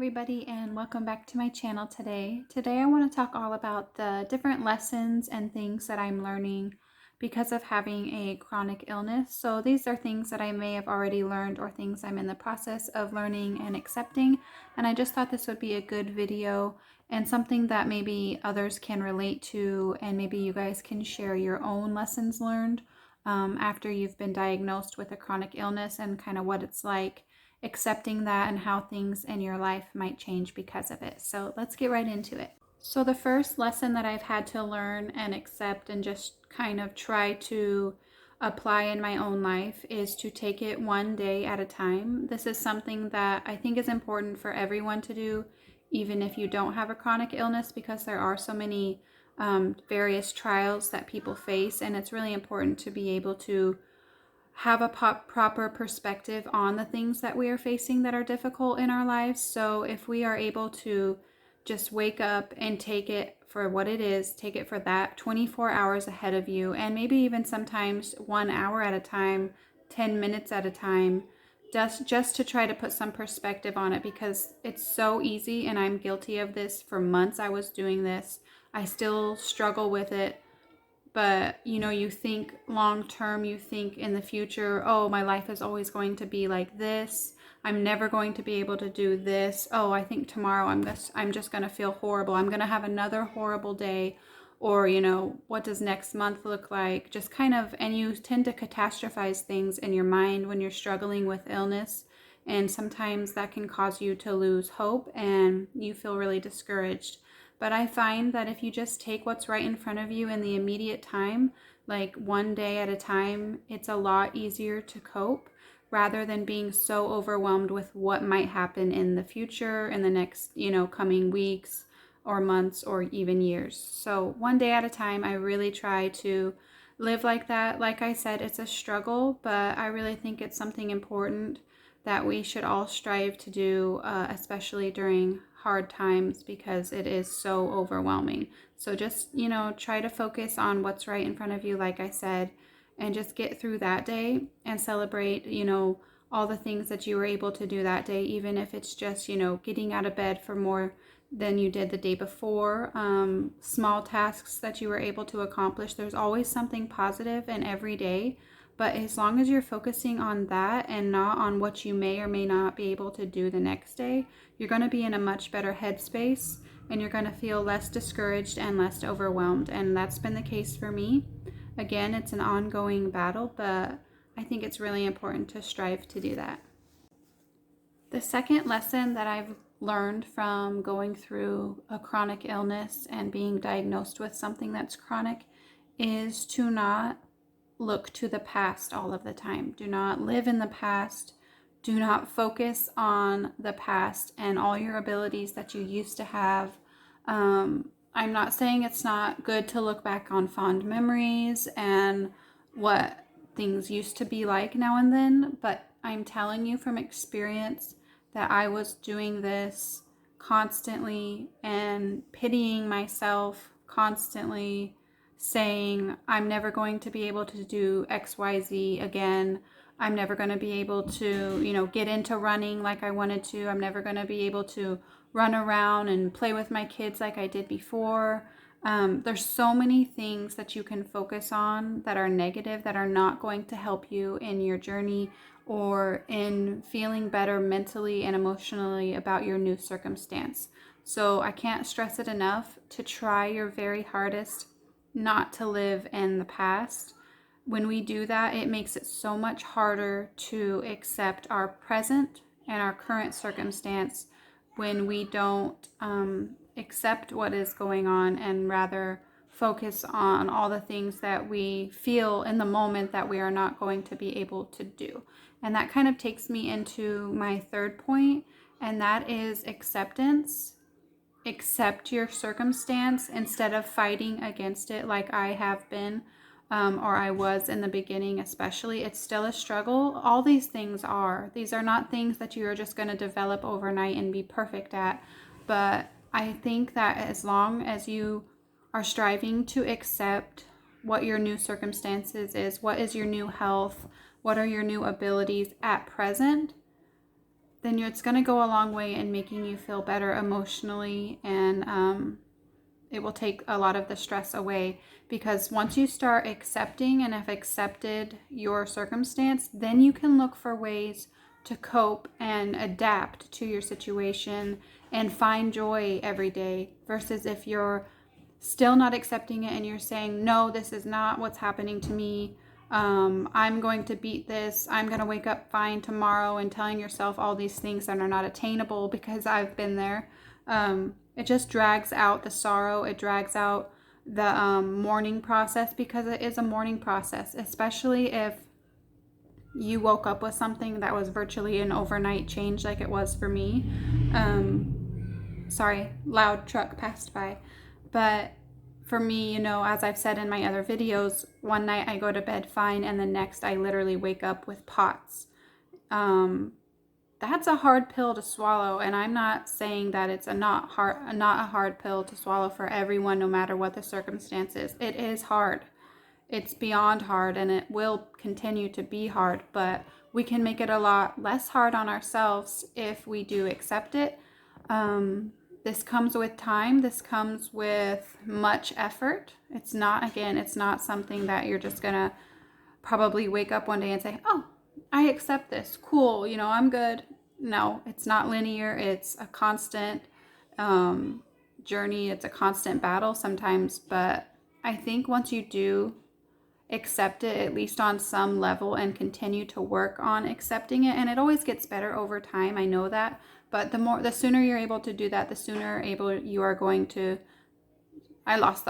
everybody, and welcome back to my channel today. Today I want to talk all about the different lessons and things that I'm learning because of having a chronic illness. So these are things that I may have already learned or things I'm in the process of learning and accepting, and I just thought this would be a good video and something that maybe others can relate to, and maybe you guys can share your own lessons learned after you've been diagnosed with a chronic illness and kind of what it's like accepting that and how things in your life might change because of it. So let's get right into it. So the first lesson that I've had to learn and accept and just kind of try to apply in my own life is to take it one day at a time. This is something that I think is important for everyone to do, even if you don't have a chronic illness, because there are so many various trials that people face, and it's really important to be able to have a proper perspective on the things that we are facing that are difficult in our lives. So if we are able to just wake up and take it for what it is, take it for that 24 hours ahead of you, and maybe even sometimes 1 hour at a time, 10 minutes at a time, just to try to put some perspective on it, because it's so easy, and I'm guilty of this. For months I was doing this. I still struggle with it. But you think long term, you think in the future, oh, my life is always going to be like this. I'm never going to be able to do this. Oh, I think tomorrow I'm just going to feel horrible. I'm going to have another horrible day. Or, what does next month look like? Just kind of, and you tend to catastrophize things in your mind when you're struggling with illness. And sometimes that can cause you to lose hope and you feel really discouraged. But I find that if you just take what's right in front of you in the immediate time, like one day at a time, it's a lot easier to cope rather than being so overwhelmed with what might happen in the future, in the next, coming weeks or months or even years. So one day at a time, I really try to live like that. Like I said, it's a struggle, but I really think it's something important that we should all strive to do, especially during hard times, because it is so overwhelming. So just, try to focus on what's right in front of you, like I said, and just get through that day and celebrate, all the things that you were able to do that day, even if it's just, getting out of bed for more than you did the day before, small tasks that you were able to accomplish. There's always something positive in every day. But as long as you're focusing on that and not on what you may or may not be able to do the next day, you're going to be in a much better headspace, and you're going to feel less discouraged and less overwhelmed. And that's been the case for me. Again, it's an ongoing battle, but I think it's really important to strive to do that. The second lesson that I've learned from going through a chronic illness and being diagnosed with something that's chronic is to not look to the past all of the time. Do not live in the past. Do not focus on the past and all your abilities that you used to have. I'm not saying it's not good to look back on fond memories and what things used to be like now and then, but I'm telling you from experience that I was doing this constantly and pitying myself constantly, saying, I'm never going to be able to do XYZ again. I'm never going to be able to, get into running like I wanted to. I'm never going to be able to run around and play with my kids like I did before. There's so many things that you can focus on that are negative, that are not going to help you in your journey or in feeling better mentally and emotionally about your new circumstance. So I can't stress it enough to try your very hardest not to live in the past. When we do that, it makes it so much harder to accept our present and our current circumstance when we don't accept what is going on and rather focus on all the things that we feel in the moment that we are not going to be able to do. And that kind of takes me into my third point, and that is acceptance. Accept your circumstance instead of fighting against it like I have been, or I was in the beginning especially. It's still a struggle. All these things are. These are not things that you are just going to develop overnight and be perfect at. But I think that as long as you are striving to accept what your new circumstances is, what is your new health, what are your new abilities at present, then it's going to go a long way in making you feel better emotionally, and it will take a lot of the stress away, because once you start accepting and have accepted your circumstance, then you can look for ways to cope and adapt to your situation and find joy every day, versus if you're still not accepting it and you're saying, no, this is not what's happening to me. I'm going to beat this. I'm going to wake up fine tomorrow, and telling yourself all these things that are not attainable, because I've been there. It just drags out the sorrow. It drags out the mourning process, because it is a mourning process, especially if you woke up with something that was virtually an overnight change like it was for me. Sorry, loud truck passed by. But for me, as I've said in my other videos, one night I go to bed fine, and the next I literally wake up with POTS. That's a hard pill to swallow, and I'm not saying that it's not a hard pill to swallow for everyone, no matter what the circumstances. It is hard. It's beyond hard, and it will continue to be hard, but we can make it a lot less hard on ourselves if we do accept it. This comes with time. This comes with much effort. It's not something that you're just gonna probably wake up one day and say, oh, I accept this. Cool, I'm good. No, it's not linear. It's a constant journey. It's a constant battle sometimes. But I think once you do accept it, at least on some level, and continue to work on accepting it, and it always gets better over time, I know that, but the sooner you're able to do that, the sooner you are going to, I lost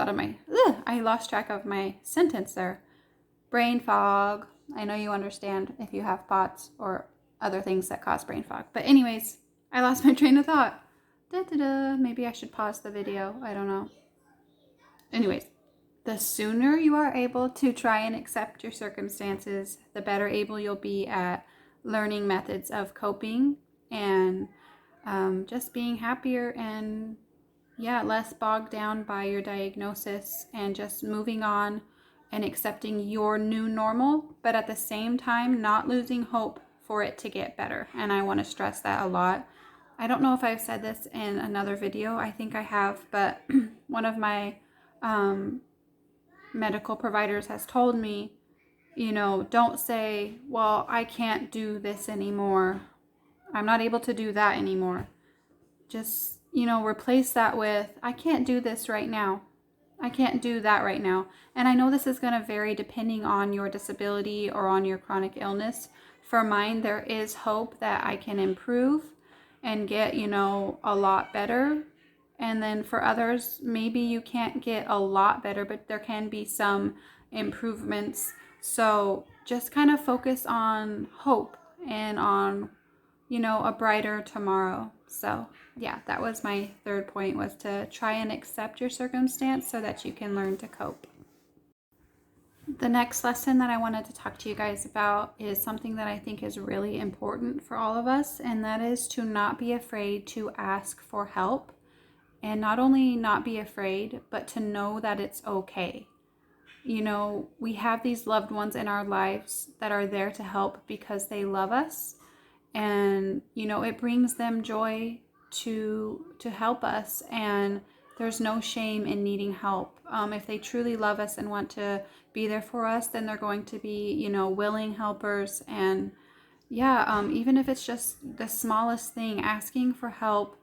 track of my sentence there. Brain fog. I know you understand if you have POTS or other things that cause brain fog. But anyways, I lost my train of thought. Maybe I should pause the video. I don't know. Anyways, the sooner you are able to try and accept your circumstances, the better able you'll be at learning methods of coping, and just being happier, and less bogged down by your diagnosis, and just moving on and accepting your new normal, but at the same time not losing hope for it to get better. And I want to stress that a lot. I don't know if I've said this in another video. I think I have, but one of my medical providers has told me, don't say, well, I can't do this anymore. I'm not able to do that anymore. Just, replace that with, I can't do this right now. I can't do that right now. And I know this is going to vary depending on your disability or on your chronic illness. For mine, there is hope that I can improve and get, a lot better. And then for others, maybe you can't get a lot better, but there can be some improvements. So just kind of focus on hope and on, a brighter tomorrow. So yeah, that was my third point, was to try and accept your circumstance so that you can learn to cope. The next lesson that I wanted to talk to you guys about is something that I think is really important for all of us, and that is to not be afraid to ask for help. And not only not be afraid, but to know that it's okay. We have these loved ones in our lives that are there to help because they love us. And, it brings them joy to help us. And there's no shame in needing help. If they truly love us and want to be there for us, then they're going to be, willing helpers. And even if it's just the smallest thing, asking for help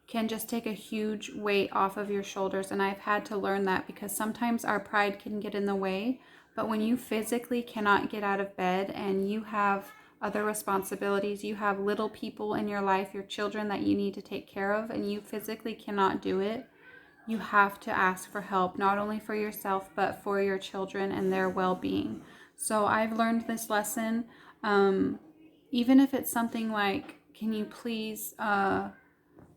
can just take a huge weight off of your shoulders. And I've had to learn that, because sometimes our pride can get in the way. But when you physically cannot get out of bed and you have other responsibilities, you have little people in your life, your children that you need to take care of, and you physically cannot do it, you have to ask for help, not only for yourself, but for your children and their well-being. So I've learned this lesson. Even if it's something like, can you please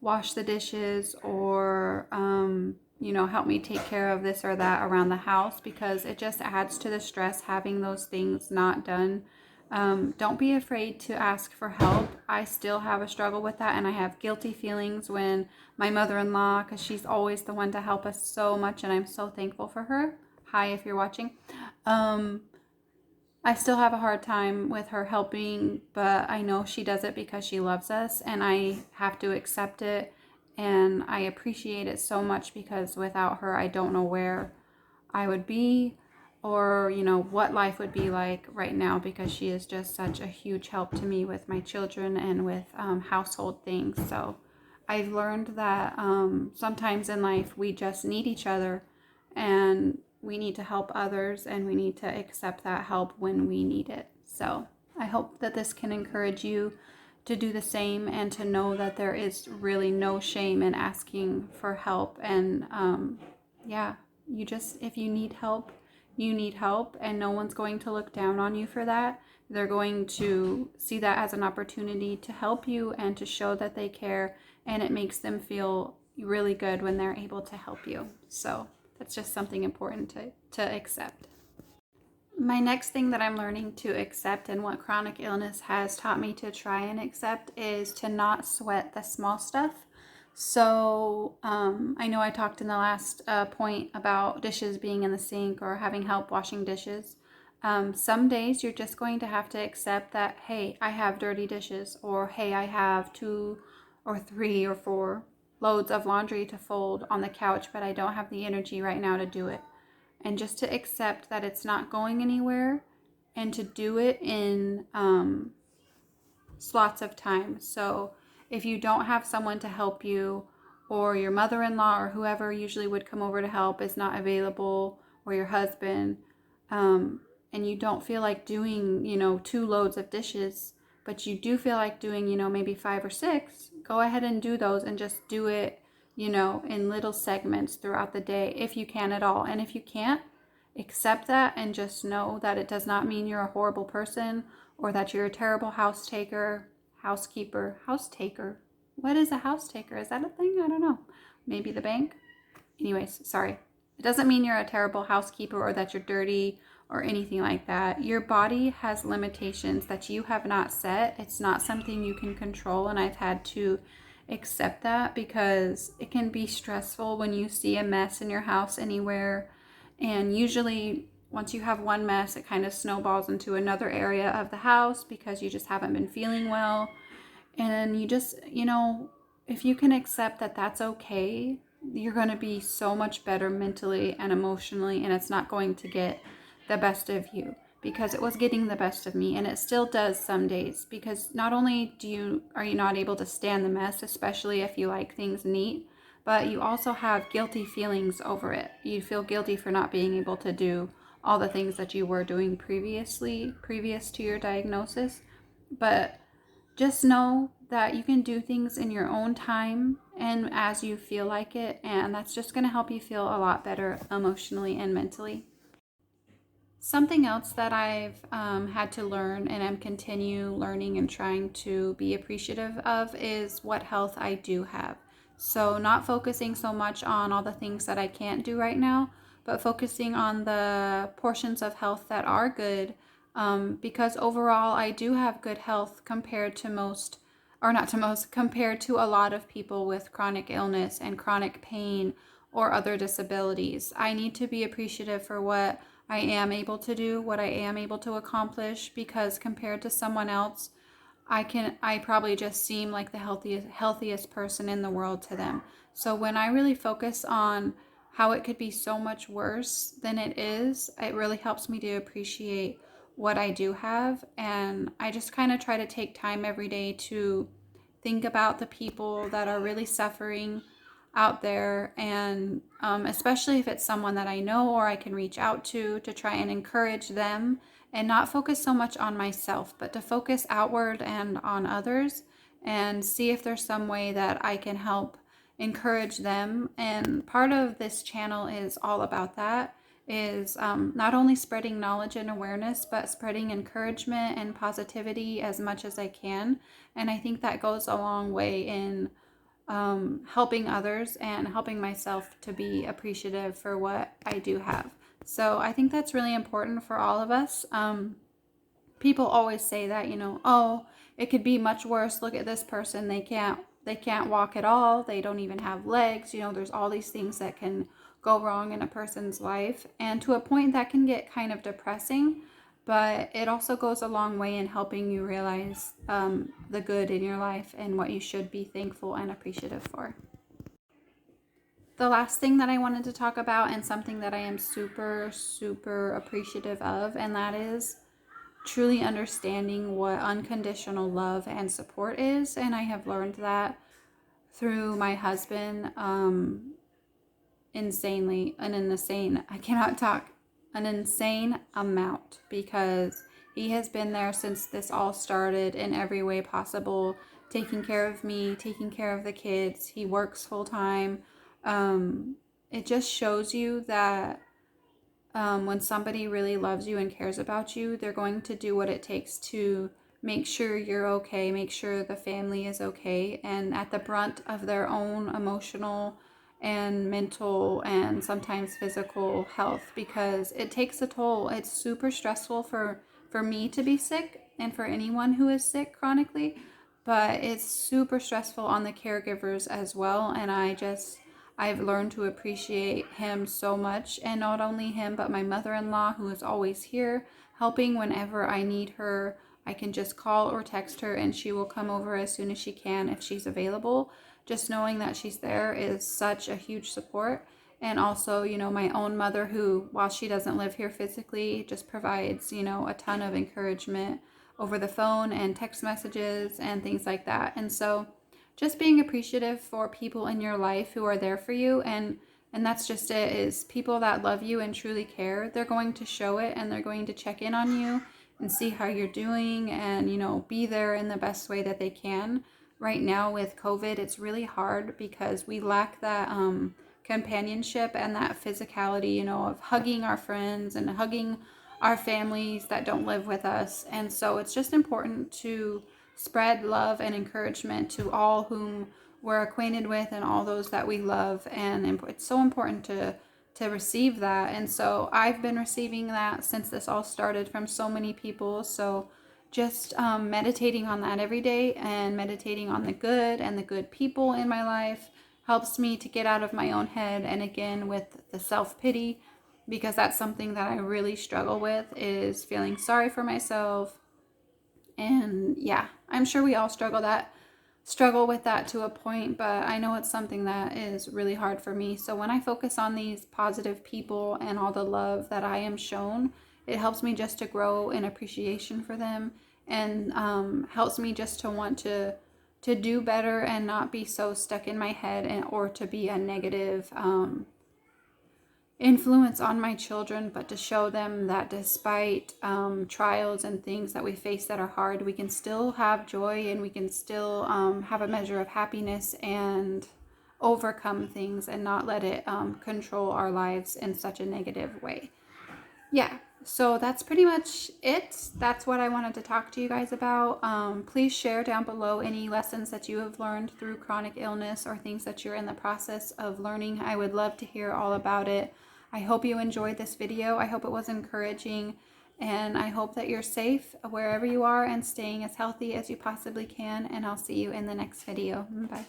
wash the dishes, or help me take care of this or that around the house, because it just adds to the stress having those things not done. Don't be afraid to ask for help. I still have a struggle with that, and I have guilty feelings when my mother-in-law, because she's always the one to help us so much, and I'm so thankful for her. Hi, if you're watching. I still have a hard time with her helping, but I know she does it because she loves us, and I have to accept it. And I appreciate it so much because without her, I don't know where I would be, or, what life would be like right now, because she is just such a huge help to me with my children and with household things. So I've learned that sometimes in life we just need each other, and we need to help others, and we need to accept that help when we need it. So I hope that this can encourage you to do the same, and to know that there is really no shame in asking for help. And yeah, if you need help, you need help, and no one's going to look down on you for that. They're going to see that as an opportunity to help you and to show that they care, and it makes them feel really good when they're able to help you. So that's just something important to accept. My next thing that I'm learning to accept, and what chronic illness has taught me to try and accept, is to not sweat the small stuff. So I know I talked in the last point about dishes being in the sink or having help washing dishes. Some days you're just going to have to accept that, hey, I have dirty dishes, or hey, I have 2 or 3 or 4 loads of laundry to fold on the couch, but I don't have the energy right now to do it. And just to accept that it's not going anywhere, and to do it in slots of time. So if you don't have someone to help you, or your mother-in-law or whoever usually would come over to help is not available, or your husband, and you don't feel like doing 2 loads of dishes, but you do feel like doing maybe 5 or 6, go ahead and do those, and just do it in little segments throughout the day, if you can at all. And if you can't, accept that, and just know that it does not mean you're a horrible person, or that you're a terrible house taker. What is a house taker? Is that a thing? I don't know. Maybe the bank? Anyways, sorry. It doesn't mean you're a terrible housekeeper, or that you're dirty, or anything like that. Your body has limitations that you have not set. It's not something you can control, and I've had to accept that, because it can be stressful when you see a mess in your house anywhere. And usually once you have one mess, it kind of snowballs into another area of the house, because you just haven't been feeling well. And you just, if you can accept that that's okay, you're going to be so much better mentally and emotionally, and it's not going to get the best of you, because it was getting the best of me, and it still does some days. Because not only are you not able to stand the mess, especially if you like things neat, but you also have guilty feelings over it. You feel guilty for not being able to do all the things that you were doing previous to your diagnosis. But just know that you can do things in your own time and as you feel like it, and that's just going to help you feel a lot better emotionally and mentally. Something else that I've had to learn, and I'm continue learning and trying to be appreciative of, is what health I do have. So not focusing so much on all the things that I can't do right now, but focusing on the portions of health that are good, because overall I do have good health compared to most, or not to most, compared to a lot of people with chronic illness and chronic pain or other disabilities. I need to be appreciative for what I am able to do, what I am able to accomplish, because compared to someone else, I probably just seem like the healthiest person in the world to them. So when I really focus on how it could be so much worse than it is, it really helps me to appreciate what I do have. And I just kind of try to take time every day to think about the people that are really suffering out there, and especially if it's someone that I know or I can reach out to try and encourage them, and not focus so much on myself, but to focus outward and on others, and see if there's some way that I can help encourage them. And part of this channel is all about that, is not only spreading knowledge and awareness, but spreading encouragement and positivity as much as I can. And I think that goes a long way in helping others and helping myself to be appreciative for what I do have. So I think that's really important for all of us. People always say that, oh, it could be much worse. Look at this person. They can't walk at all. They don't even have legs. There's all these things that can go wrong in a person's life. And to a point that can get kind of depressing. but it also goes a long way in helping you realize the good in your life and what you should be thankful and appreciative for. The last thing that I wanted to talk about, and something that I am super, super appreciative of, and that is truly understanding what unconditional love and support is. And I have learned that through my husband, I cannot talk, an insane amount, because he has been there since this all started in every way possible, taking care of me, taking care of the kids. He works full time. It just shows you that when somebody really loves you and cares about you, they're going to do what it takes to make sure you're okay, make sure the family is okay, and at the brunt of their own emotional and mental and sometimes physical health, because it takes a toll. It's super stressful for me to be sick and for anyone who is sick chronically, but it's super stressful on the caregivers as well. And I've learned to appreciate him so much, and not only him, but my mother-in-law, who is always here helping whenever I need her. I can just call or text her and she will come over as soon as she can if she's available. Just knowing that she's there is such a huge support. And also, my own mother, who, while she doesn't live here physically, just provides, a ton of encouragement over the phone and text messages and things like that. And so just being appreciative for people in your life who are there for you, and that's just it, is people that love you and truly care. They're going to show it, and they're going to check in on you and see how you're doing, and be there in the best way that they can. Right now with COVID, it's really hard because we lack that companionship and that physicality, of hugging our friends and hugging our families that don't live with us. And so it's just important to spread love and encouragement to all whom we're acquainted with and all those that we love. And it's so important to receive that. And so I've been receiving that since this all started from so many people. So just meditating on that every day, and meditating on the good and the good people in my life, helps me to get out of my own head. And again, with the self-pity, because that's something that I really struggle with, is feeling sorry for myself. And yeah, I'm sure we all struggle with that to a point, but I know it's something that is really hard for me. So when I focus on these positive people and all the love that I am shown, it helps me just to grow in appreciation for them, and helps me just to want to do better and not be so stuck in my head, or to be a negative influence on my children, but to show them that despite trials and things that we face that are hard, we can still have joy, and we can still have a measure of happiness and overcome things, and not let it control our lives in such a negative way. Yeah, so that's pretty much it. That's what I wanted to talk to you guys about. Please share down below any lessons that you have learned through chronic illness, or things that you're in the process of learning. I would love to hear all about it. I hope you enjoyed this video. I hope it was encouraging, and I hope that you're safe wherever you are and staying as healthy as you possibly can. And I'll see you in the next video. Bye.